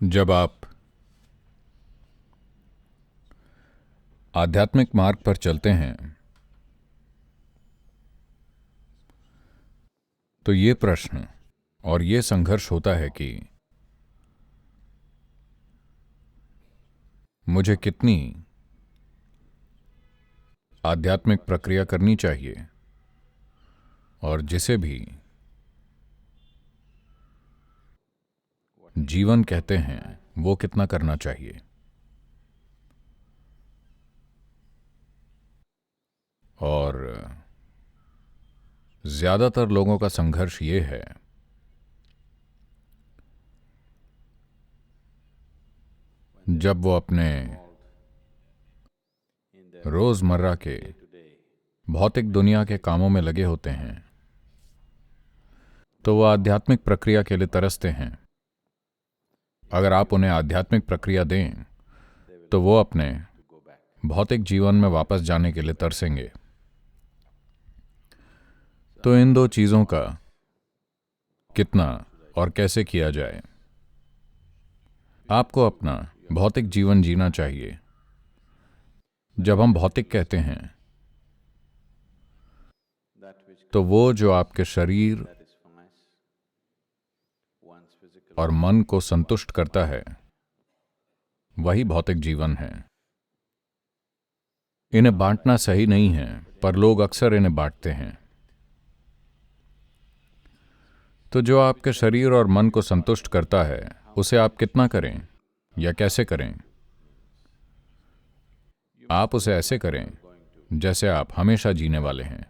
जब आप आध्यात्मिक मार्ग पर चलते हैं तो ये प्रश्न और ये संघर्ष होता है कि मुझे कितनी आध्यात्मिक प्रक्रिया करनी चाहिए और जिसे भी जीवन कहते हैं वो कितना करना चाहिए। और ज्यादातर लोगों का संघर्ष ये है जब वो अपने रोजमर्रा के भौतिक दुनिया के कामों में लगे होते हैं तो वो आध्यात्मिक प्रक्रिया के लिए तरसते हैं। अगर आप उन्हें आध्यात्मिक प्रक्रिया दें तो वो अपने भौतिक जीवन में वापस जाने के लिए तरसेंगे। तो इन दो चीजों का कितना और कैसे किया जाए। आपको अपना भौतिक जीवन जीना चाहिए। जब हम भौतिक कहते हैं तो वो जो आपके शरीर और मन को संतुष्ट करता है वही भौतिक जीवन है। इन्हें बांटना सही नहीं है पर लोग अक्सर इन्हें बांटते हैं। तो जो आपके शरीर और मन को संतुष्ट करता है उसे आप कितना करें या कैसे करें। आप उसे ऐसे करें जैसे आप हमेशा जीने वाले हैं।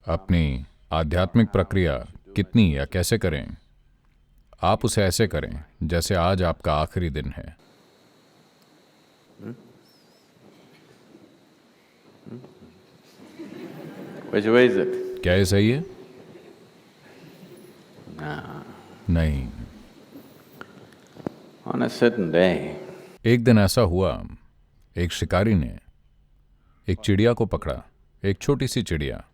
अपनी आध्यात्मिक प्रक्रिया कितनी या कैसे करें, आप उसे ऐसे करें जैसे आज आपका आखिरी दिन है। Which way is it? क्या ये सही है? No. नहीं। On a certain day, एक दिन ऐसा हुआ, एक शिकारी ने एक चिड़िया को पकड़ा, एक छोटी सी चिड़िया,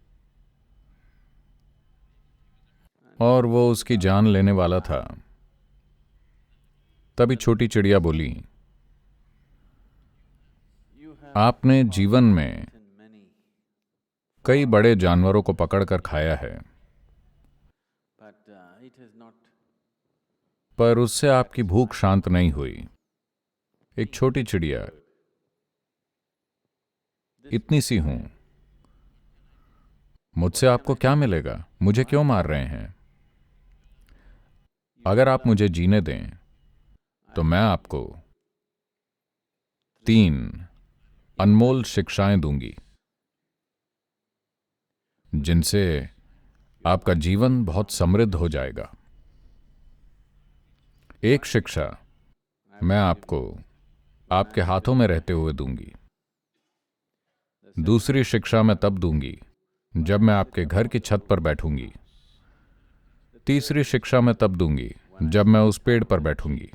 और वो उसकी जान लेने वाला था। तभी छोटी चिड़िया बोली, आपने जीवन में कई बड़े जानवरों को पकड़कर खाया है पर उससे आपकी भूख शांत नहीं हुई। एक छोटी चिड़िया, इतनी सी हूं, मुझसे आपको क्या मिलेगा? मुझे क्यों मार रहे हैं? अगर आप मुझे जीने दें तो मैं आपको 3 अनमोल शिक्षाएं दूंगी जिनसे आपका जीवन बहुत समृद्ध हो जाएगा। एक शिक्षा मैं आपको आपके हाथों में रहते हुए दूंगी। दूसरी शिक्षा मैं तब दूंगी जब मैं आपके घर की छत पर बैठूंगी। तीसरी शिक्षा मैं तब दूंगी जब मैं उस पेड़ पर बैठूंगी।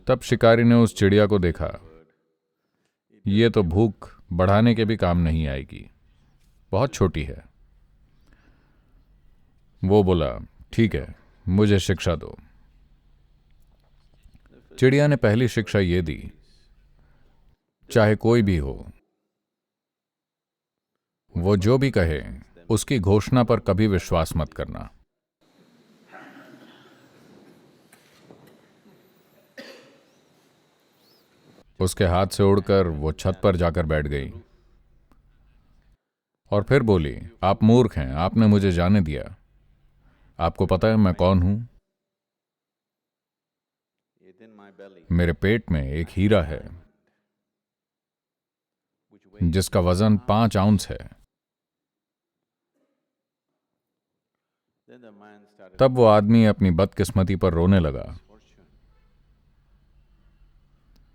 तब शिकारी ने उस चिड़िया को देखा, ये तो भूख बढ़ाने के भी काम नहीं आएगी, बहुत छोटी है। वो बोला, ठीक है, मुझे शिक्षा दो। चिड़िया ने पहली शिक्षा ये दी, चाहे कोई भी हो, वो जो भी कहे उसकी घोषणा पर कभी विश्वास मत करना। उसके हाथ से उड़कर वो छत पर जाकर बैठ गई और फिर बोली, आप मूर्ख हैं, आपने मुझे जाने दिया। आपको पता है मैं कौन हूं? मेरे पेट में एक हीरा है जिसका वजन 5 आउंस है। तब वो आदमी अपनी बदकिस्मती पर रोने लगा।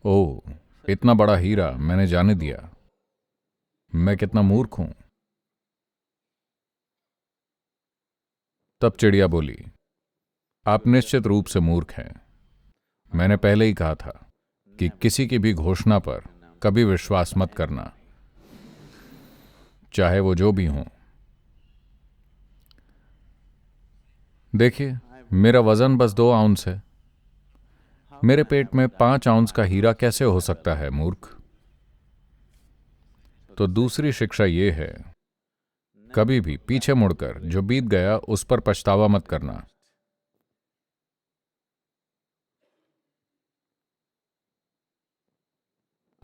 ओह, इतना बड़ा हीरा मैंने जाने दिया, मैं कितना मूर्ख हूं। तब चिड़िया बोली, आप निश्चित रूप से मूर्ख हैं। मैंने पहले ही कहा था कि किसी की भी घोषणा पर कभी विश्वास मत करना। चाहे वो जो भी हों। देखिए, मेरा वजन बस 2 आउंस है। मेरे पेट में 5 आउंस का हीरा कैसे हो सकता है, मूर्ख? तो दूसरी शिक्षा ये है, कभी भी पीछे मुड़कर जो बीत गया उस पर पछतावा मत करना।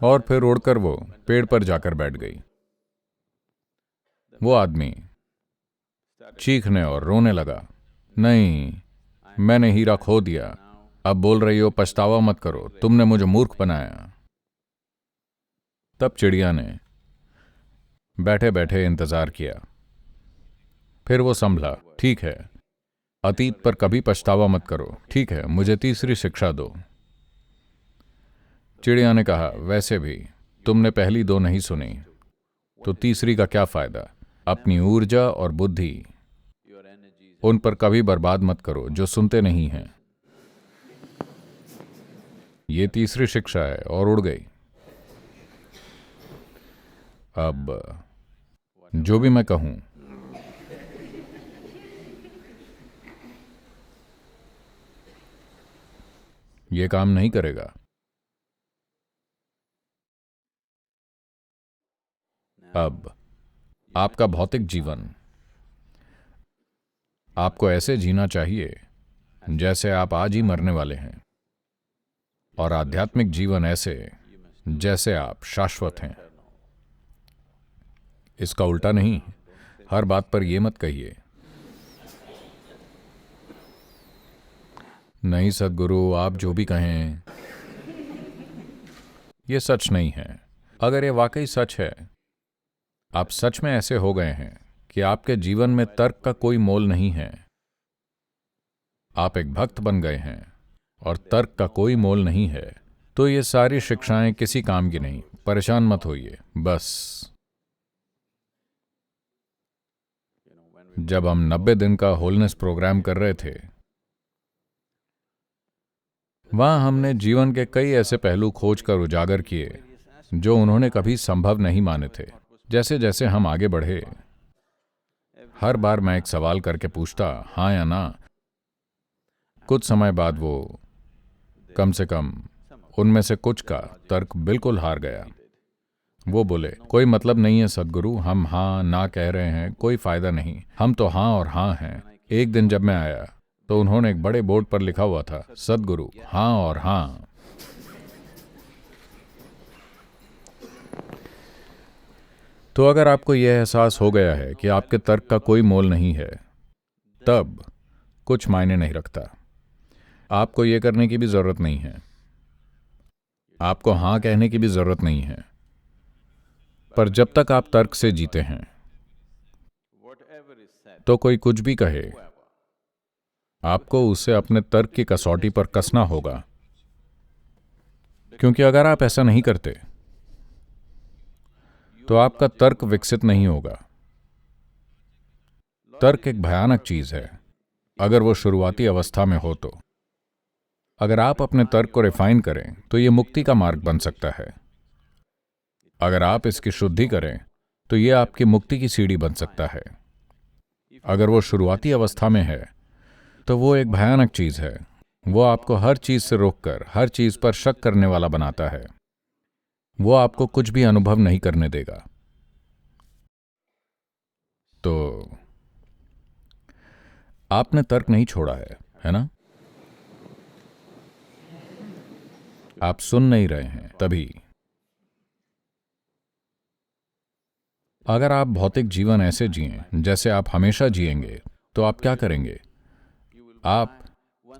और फिर उड़कर वो पेड़ पर जाकर बैठ गई। वो आदमी चीखने और रोने लगा, नहीं, मैंने हीरा खो दिया। अब बोल रही हो पछतावा मत करो, तुमने मुझे मूर्ख बनाया। तब चिड़िया ने बैठे बैठे इंतजार किया। फिर वो संभला, ठीक है, अतीत पर कभी पछतावा मत करो। ठीक है, मुझे तीसरी शिक्षा दो। चिड़िया ने कहा, वैसे भी तुमने पहली 2 नहीं सुनी, तो तीसरी का क्या फायदा? अपनी ऊर्जा और बुद्धि उन पर कभी बर्बाद मत करो जो सुनते नहीं हैं। ये तीसरी शिक्षा है, और उड़ गई। अब जो भी मैं कहूं, ये काम नहीं करेगा। अब आपका भौतिक जीवन आपको ऐसे जीना चाहिए जैसे आप आज ही मरने वाले हैं, और आध्यात्मिक जीवन ऐसे जैसे आप शाश्वत हैं। इसका उल्टा नहीं। हर बात पर यह मत कहिए, नहीं सद्गुरु, आप जो भी कहें। यह सच नहीं है। अगर यह वाकई सच है, आप सच में ऐसे हो गए हैं कि आपके जीवन में तर्क का कोई मोल नहीं है, आप एक भक्त बन गए हैं और तर्क का कोई मोल नहीं है, तो ये सारी शिक्षाएं किसी काम की नहीं। परेशान मत होइए। बस जब हम 90 दिन का होलनेस प्रोग्राम कर रहे थे, वहां हमने जीवन के कई ऐसे पहलू खोज कर उजागर किए जो उन्होंने कभी संभव नहीं माने थे। जैसे जैसे हम आगे बढ़े, हर बार मैं एक सवाल करके पूछता, हाँ या ना। कुछ समय बाद वो, कम से कम उनमें से कुछ का तर्क बिल्कुल हार गया। वो बोले, कोई मतलब नहीं है सद्गुरु, हम हाँ ना कह रहे हैं, कोई फायदा नहीं, हम तो हाँ और हाँ हैं। एक दिन जब मैं आया तो उन्होंने एक बड़े बोर्ड पर लिखा हुआ था, सद्गुरु हाँ और हाँ। तो अगर आपको यह एहसास हो गया है कि आपके तर्क का कोई मोल नहीं है, तब कुछ मायने नहीं रखता। आपको यह करने की भी जरूरत नहीं है, आपको हाँ कहने की भी जरूरत नहीं है। पर जब तक आप तर्क से जीते हैं, तो कोई कुछ भी कहे, आपको उसे अपने तर्क की कसौटी पर कसना होगा। क्योंकि अगर आप ऐसा नहीं करते तो आपका तर्क विकसित नहीं होगा। तर्क एक भयानक चीज है अगर वो शुरुआती अवस्था में हो तो। अगर आप अपने तर्क को रिफाइन करें तो ये मुक्ति का मार्ग बन सकता है। अगर आप इसकी शुद्धि करें तो ये आपकी मुक्ति की सीढ़ी बन सकता है। अगर वो शुरुआती अवस्था में है तो वो एक भयानक चीज है। वो आपको हर चीज से रोककर हर चीज पर शक करने वाला बनाता है। वो आपको कुछ भी अनुभव नहीं करने देगा। तो आपने तर्क नहीं छोड़ा है ना? आप सुन नहीं रहे हैं तभी। अगर आप भौतिक जीवन ऐसे जिएं जैसे आप हमेशा जिएंगे, तो आप क्या करेंगे? आप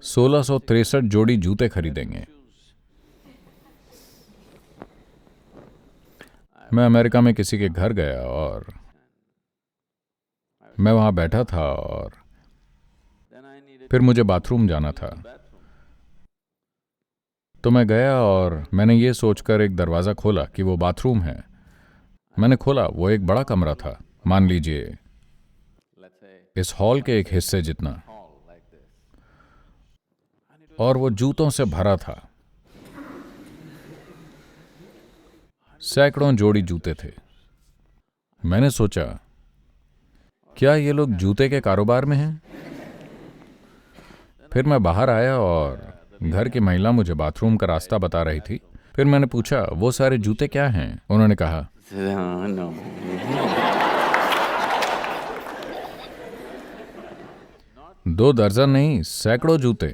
1663 जोड़ी जूते खरीदेंगे। मैं अमेरिका में किसी के घर गया और मैं वहां बैठा था और फिर मुझे बाथरूम जाना था। तो मैं गया और मैंने ये सोचकर एक दरवाज़ा खोला कि वो बाथरूम है। मैंने खोला, वो एक बड़ा कमरा था, मान लीजिए इस हॉल के एक हिस्से जितना, और वो जूतों से भरा था। सैकड़ों जोड़ी जूते थे। मैंने सोचा, क्या ये लोग जूते के कारोबार में हैं? फिर मैं बाहर आया और घर की महिला मुझे बाथरूम का रास्ता बता रही थी। फिर मैंने पूछा, वो सारे जूते क्या हैं? उन्होंने कहा, No. 2 दर्जन नहीं, सैकड़ों जूते।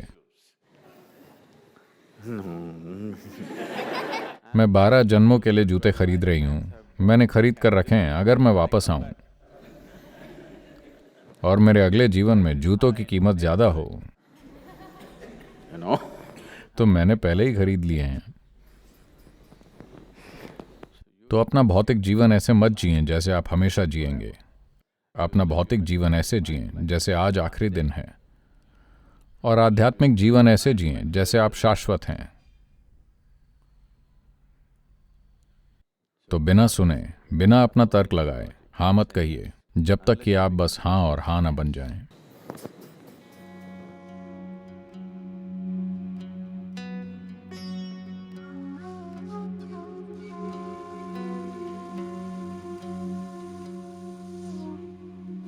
मैं 12 जन्मों के लिए जूते खरीद रही हूं। मैंने खरीद कर रखे हैं, अगर मैं वापस आऊं और मेरे अगले जीवन में जूतों की कीमत ज्यादा हो तो मैंने पहले ही खरीद लिए हैं। तो अपना भौतिक जीवन ऐसे मत जिएं जैसे आप हमेशा जिएंगे। अपना भौतिक जीवन ऐसे जिएं जैसे आज आखिरी दिन है, और आध्यात्मिक जीवन ऐसे जिएं जैसे आप शाश्वत हैं। तो बिना सुने, बिना अपना तर्क लगाए हाँ मत कहिए, जब तक कि आप बस हाँ और हाँ न बन जाएं।